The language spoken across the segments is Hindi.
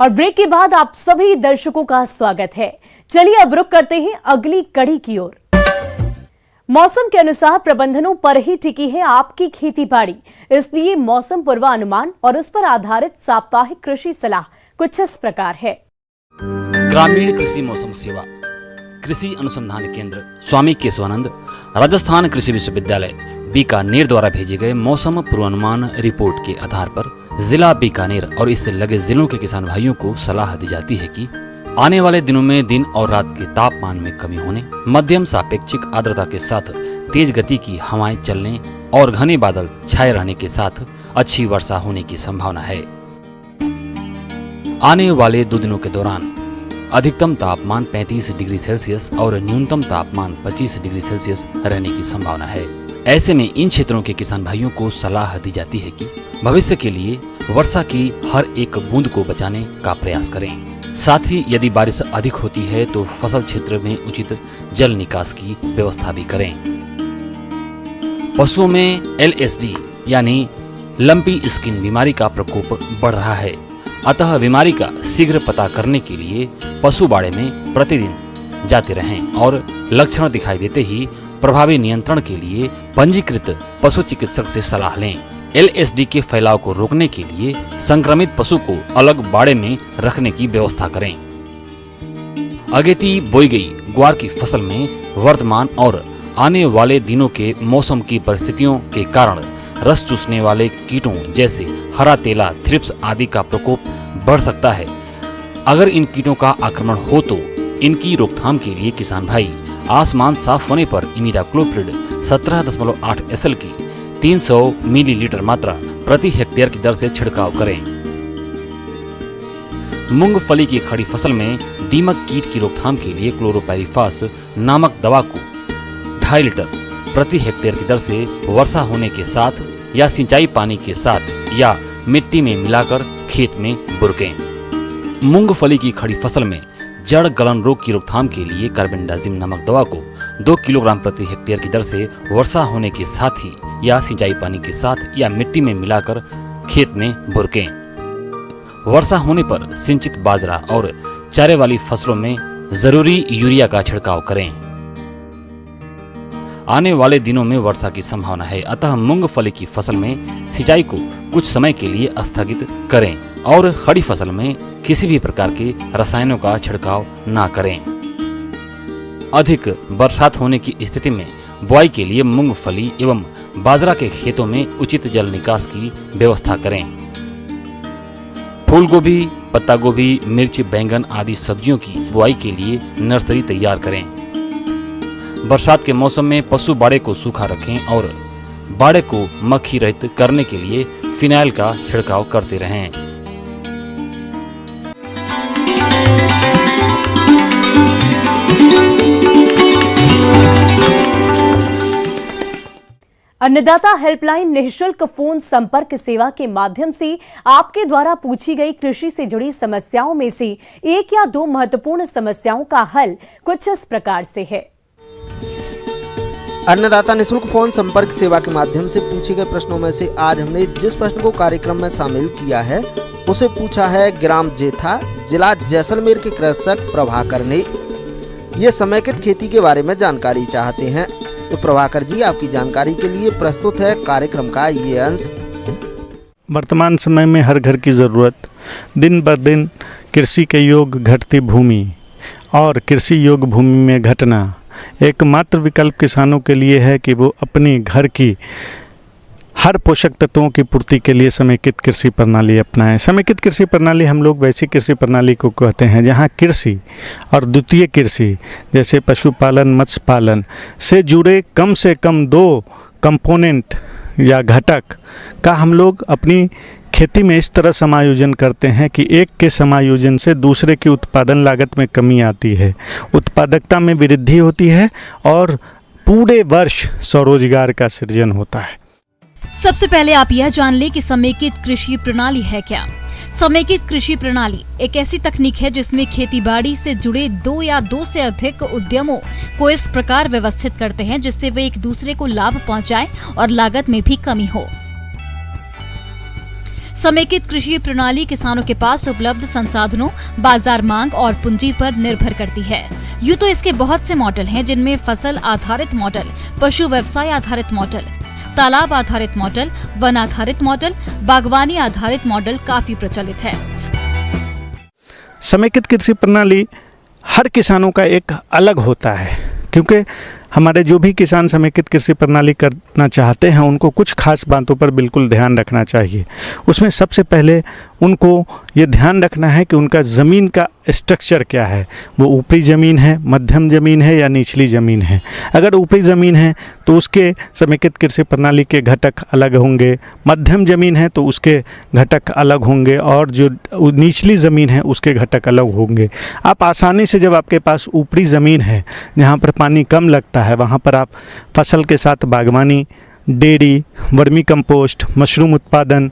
और ब्रेक के बाद आप सभी दर्शकों का स्वागत है। चलिए अब रुक करते हैं अगली कड़ी की ओर। मौसम के अनुसार प्रबंधनों पर ही टिकी है आपकी खेती बाड़ी, इसलिए मौसम पूर्वानुमान और उस पर आधारित साप्ताहिक कृषि सलाह कुछ इस प्रकार है। ग्रामीण कृषि मौसम सेवा, कृषि अनुसंधान केंद्र स्वामी केशवानंद, राजस्थान कृषि विश्वविद्यालय बीकानेर द्वारा भेजे गए मौसम पूर्वानुमान रिपोर्ट के आधार पर जिला बीकानेर और इससे लगे जिलों के किसान भाइयों को सलाह दी जाती है कि आने वाले दिनों में दिन और रात के तापमान में कमी होने, मध्यम सापेक्षिक आर्द्रता के साथ तेज गति की हवाएं चलने और घने बादल छाए रहने के साथ अच्छी वर्षा होने की संभावना है। आने वाले 2 दिनों के दौरान अधिकतम तापमान 35 डिग्री सेल्सियस और न्यूनतम तापमान 25 डिग्री सेल्सियस रहने की संभावना है। ऐसे में इन क्षेत्रों के किसान भाइयों को सलाह दी जाती है कि भविष्य के लिए वर्षा की हर एक बूंद को बचाने का प्रयास करें। साथ ही यदि बारिश अधिक होती है तो फसल क्षेत्र में उचित जल निकास की व्यवस्था भी करें। पशुओं में LSD यानी लंपी स्किन बीमारी का प्रकोप बढ़ रहा है, अतः बीमारी का शीघ्र पता करने के लिए पशु बाड़े में प्रतिदिन जाते रहें और लक्षण दिखाई देते ही प्रभावी नियंत्रण के लिए पंजीकृत पशु चिकित्सक से सलाह लें। LSD के फैलाव को रोकने के लिए संक्रमित पशु को अलग बाड़े में रखने की व्यवस्था करें। अगेती बोई गई ग्वार की फसल में वर्तमान और आने वाले दिनों के मौसम की परिस्थितियों के कारण रस चूसने वाले कीटों जैसे हरा तेला, थ्रिप्स आदि का प्रकोप बढ़ सकता है। अगर इन कीटों का आक्रमण हो तो इनकी रोकथाम के लिए किसान भाई आसमान साफ होने पर इमिडाक्लोप्रिड 17.8 SL की 300 मिलीलीटर मात्रा प्रति हेक्टेयर की दर से छिड़काव करें। मूंगफली की खड़ी फसल में दीमक कीट की रोकथाम के लिए क्लोरोपाइरिफास नामक दवा को 2.5 लीटर प्रति हेक्टेयर की दर से वर्षा होने के साथ या सिंचाई पानी के साथ या मिट्टी में मिलाकर खेत में बुरकें। मूंगफली की खड़ी फसल में जड़ गलन रोग की रोकथाम के लिए कार्बेंडाजिम नामक दवा को 2 किलोग्राम प्रति हेक्टेयर की दर से वर्षा होने के साथ ही या सिंचाई पानी के साथ या मिट्टी में मिलाकर खेत में बुरकें। वर्षा होने पर सिंचित बाजरा और चारे वाली फसलों में जरूरी यूरिया का छिड़काव करें। आने वाले दिनों में वर्षा की संभावना है, अतः मूंगफली की फसल में सिंचाई को कुछ समय के लिए स्थगित करें और खड़ी फसल में किसी भी प्रकार के रसायनों का छिड़काव न करें। अधिक बरसात होने की स्थिति में बुआई के लिए मूंगफली एवं बाजरा के खेतों में उचित जल निकास की व्यवस्था करें। फूल गोभी, पत्ता गोभी, मिर्च, बैंगन आदि सब्जियों की बुआई के लिए नर्सरी तैयार करें। बरसात के मौसम में पशु बाड़े को सूखा रखें और बाड़े को मक्खी रहित करने के लिए फिनाइल का छिड़काव करते रहें। अन्नदाता हेल्पलाइन निःशुल्क फोन संपर्क सेवा के माध्यम से आपके द्वारा पूछी गई कृषि से जुड़ी समस्याओं में से 1 या 2 महत्वपूर्ण समस्याओं का हल कुछ इस प्रकार से है। अन्नदाता निःशुल्क फोन संपर्क सेवा के माध्यम से पूछे गए प्रश्नों में से आज हमने जिस प्रश्न को कार्यक्रम में शामिल किया है उसे पूछा है ग्राम जेथा, जिला जैसलमेर के कृषक प्रभाकर ने। ये समेकित खेती के बारे में जानकारी चाहते हैं, तो प्रभाकर जी आपकी जानकारी के लिए प्रस्तुत है कार्यक्रम का ये अंश। वर्तमान समय में हर घर की ज़रूरत दिन ब दिन कृषि के योग घटती भूमि और कृषि योग भूमि में घटना एकमात्र विकल्प किसानों के लिए है कि वो अपने घर की हर पोषक तत्वों की पूर्ति के लिए समेकित कृषि प्रणाली अपनाएं। समेकित कृषि प्रणाली हम लोग वैसी कृषि प्रणाली को कहते हैं जहां कृषि और द्वितीय कृषि जैसे पशुपालन, मत्स्य पालन से जुड़े कम से कम 2 कंपोनेंट या घटक का हम लोग अपनी खेती में इस तरह समायोजन करते हैं कि एक के समायोजन से दूसरे की उत्पादन लागत में कमी आती है, उत्पादकता में वृद्धि होती है और पूरे वर्ष स्वरोजगार का सृजन होता है। सबसे पहले आप यह जान लें कि समेकित कृषि प्रणाली है क्या। समेकित कृषि प्रणाली एक ऐसी तकनीक है जिसमें खेती-बाड़ी से जुड़े 2 या 2 से अधिक उद्यमों को इस प्रकार व्यवस्थित करते हैं जिससे वे एक दूसरे को लाभ पहुंचाएं और लागत में भी कमी हो। समेकित कृषि प्रणाली किसानों के पास उपलब्ध संसाधनों, बाजार मांग और पूंजी पर निर्भर करती है। यूँ तो इसके बहुत से मॉडल हैं, जिनमें फसल आधारित मॉडल, पशु व्यवसाय आधारित मॉडल, तालाब आधारित मॉडल, वन आधारित मॉडल, बागवानी आधारित मॉडल काफी प्रचलित है। समेकित कृषि प्रणाली हर किसानों का एक अलग होता है, क्योंकि हमारे जो भी किसान समेकित कृषि प्रणाली करना चाहते हैं उनको कुछ खास बातों पर बिल्कुल ध्यान रखना चाहिए। उसमें सबसे पहले उनको ये ध्यान रखना है कि उनका ज़मीन का स्ट्रक्चर क्या है, वो ऊपरी ज़मीन है, मध्यम ज़मीन है या निचली ज़मीन है। अगर ऊपरी ज़मीन है तो उसके समेकित कृषि प्रणाली के घटक अलग होंगे, मध्यम ज़मीन है तो उसके घटक अलग होंगे और जो निचली ज़मीन है उसके घटक अलग होंगे। आप आसानी से, जब आपके पास ऊपरी ज़मीन है जहाँ पर पानी कम लगता है, वहाँ पर आप फसल के साथ बागवानी, डेयरी, वर्मी कंपोस्ट, मशरूम उत्पादन,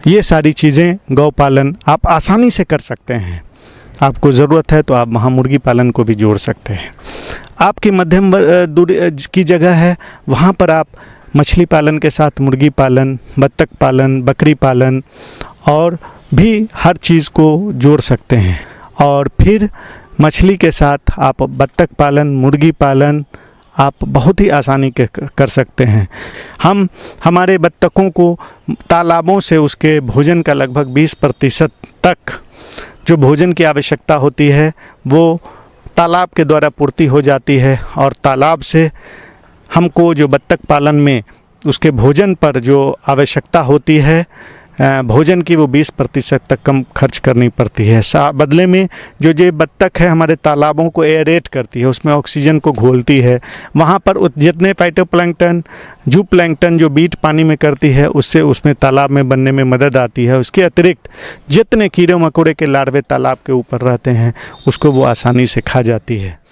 ये सारी चीज़ें, गौ पालन आप आसानी से कर सकते हैं। आपको ज़रूरत है तो आप वहाँ मुर्गी पालन को भी जोड़ सकते हैं। आपकी मध्यम दूरी की जगह है, वहाँ पर आप मछली पालन के साथ मुर्गी पालन, बत्तख पालन, बकरी पालन और भी हर चीज़ को जोड़ सकते हैं। और फिर मछली के साथ आप बत्तख पालन, मुर्गी पालन आप बहुत ही आसानी के कर सकते हैं। हम हमारे बत्तखों को तालाबों से उसके भोजन का लगभग 20% तक जो भोजन की आवश्यकता होती है वो तालाब के द्वारा पूर्ति हो जाती है। और तालाब से हमको जो बत्तख पालन में उसके भोजन पर जो आवश्यकता होती है भोजन की, वो 20% तक कम खर्च करनी पड़ती है। बदले में जो बत्तख है हमारे तालाबों को एयरेट करती है, उसमें ऑक्सीजन को घोलती है। वहाँ पर जितने फाइटोप्लैंक्टन, जू प्लैंक्टन जो बीट पानी में करती है, उससे उसमें तालाब में बनने में मदद आती है। उसके अतिरिक्त जितने कीड़े मकोड़े के लार्वे तालाब के ऊपर रहते हैं उसको वो आसानी से खा जाती है।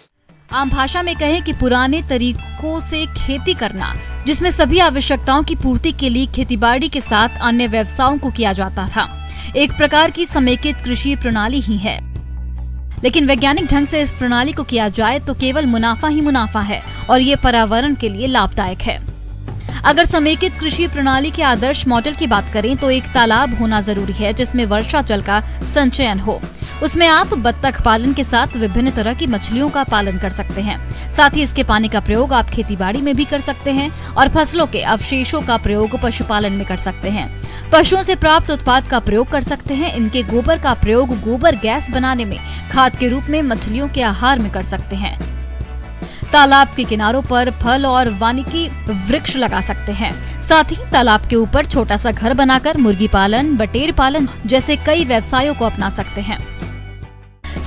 आम भाषा में कहें कि पुराने तरीकों से खेती करना, जिसमें सभी आवश्यकताओं की पूर्ति के लिए खेतीबाड़ी के साथ अन्य व्यवसायों को किया जाता था, एक प्रकार की समेकित कृषि प्रणाली ही है। लेकिन वैज्ञानिक ढंग से इस प्रणाली को किया जाए तो केवल मुनाफा ही मुनाफा है और ये पर्यावरण के लिए लाभदायक है। अगर समेकित कृषि प्रणाली के आदर्श मॉडल की बात करें तो एक तालाब होना जरूरी है जिसमें वर्षा जल का संचयन हो। उसमें आप बत्तख पालन के साथ विभिन्न तरह की मछलियों का पालन कर सकते हैं। साथ ही इसके पानी का प्रयोग आप खेतीबाड़ी में भी कर सकते हैं और फसलों के अवशेषों का प्रयोग पशुपालन में कर सकते हैं। पशुओं से प्राप्त उत्पाद का प्रयोग कर सकते हैं। इनके गोबर का प्रयोग गोबर गैस बनाने में खाद के रूप में मछलियों के आहार में कर सकते हैं। तालाब के किनारों पर फल और वानिकी वृक्ष लगा सकते हैं। साथ ही तालाब के ऊपर छोटा सा घर बनाकर मुर्गी पालन, बटेर पालन जैसे कई व्यवसायों को अपना सकते हैं।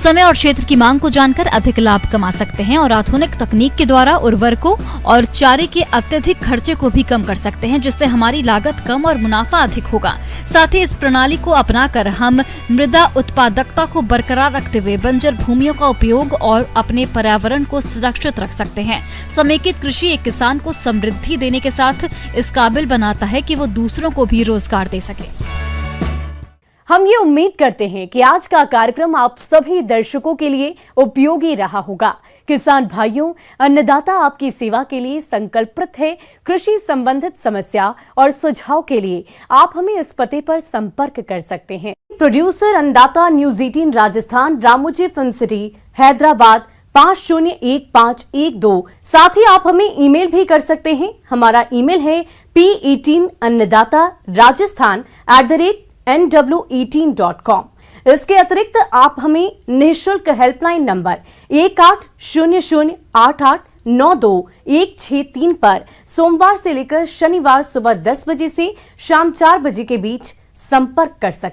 समय और क्षेत्र की मांग को जानकर अधिक लाभ कमा सकते हैं और आधुनिक तकनीक के द्वारा उर्वरकों और चारे के अत्यधिक खर्चे को भी कम कर सकते हैं, जिससे हमारी लागत कम और मुनाफा अधिक होगा। साथ ही इस प्रणाली को अपनाकर हम मृदा उत्पादकता को बरकरार रखते हुए बंजर भूमियों का उपयोग और अपने पर्यावरण को सुरक्षित रख सकते हैं। समेकित कृषि एक किसान को समृद्धि देने के साथ इस काबिल बनाता है कि वो दूसरों को भी रोजगार दे सके। हम ये उम्मीद करते हैं कि आज का कार्यक्रम आप सभी दर्शकों के लिए उपयोगी रहा होगा। किसान भाइयों, अन्नदाता आपकी सेवा के लिए संकल्पित है। कृषि संबंधित समस्या और सुझाव के लिए आप हमें इस पते पर संपर्क कर सकते हैं। प्रोड्यूसर अन्नदाता, news 18 Rajasthan, Ramoji film city, Hyderabad 501512। साथ ही आप हमें ईमेल भी कर सकते हैं। हमारा ईमेल है p18annadaata@nw18.com। इसके अतिरिक्त आप हमें निःशुल्क हेल्पलाइन नंबर 180088921663 पर सोमवार से लेकर शनिवार सुबह 10 बजे से शाम 4 बजे के बीच संपर्क कर सकते हैं।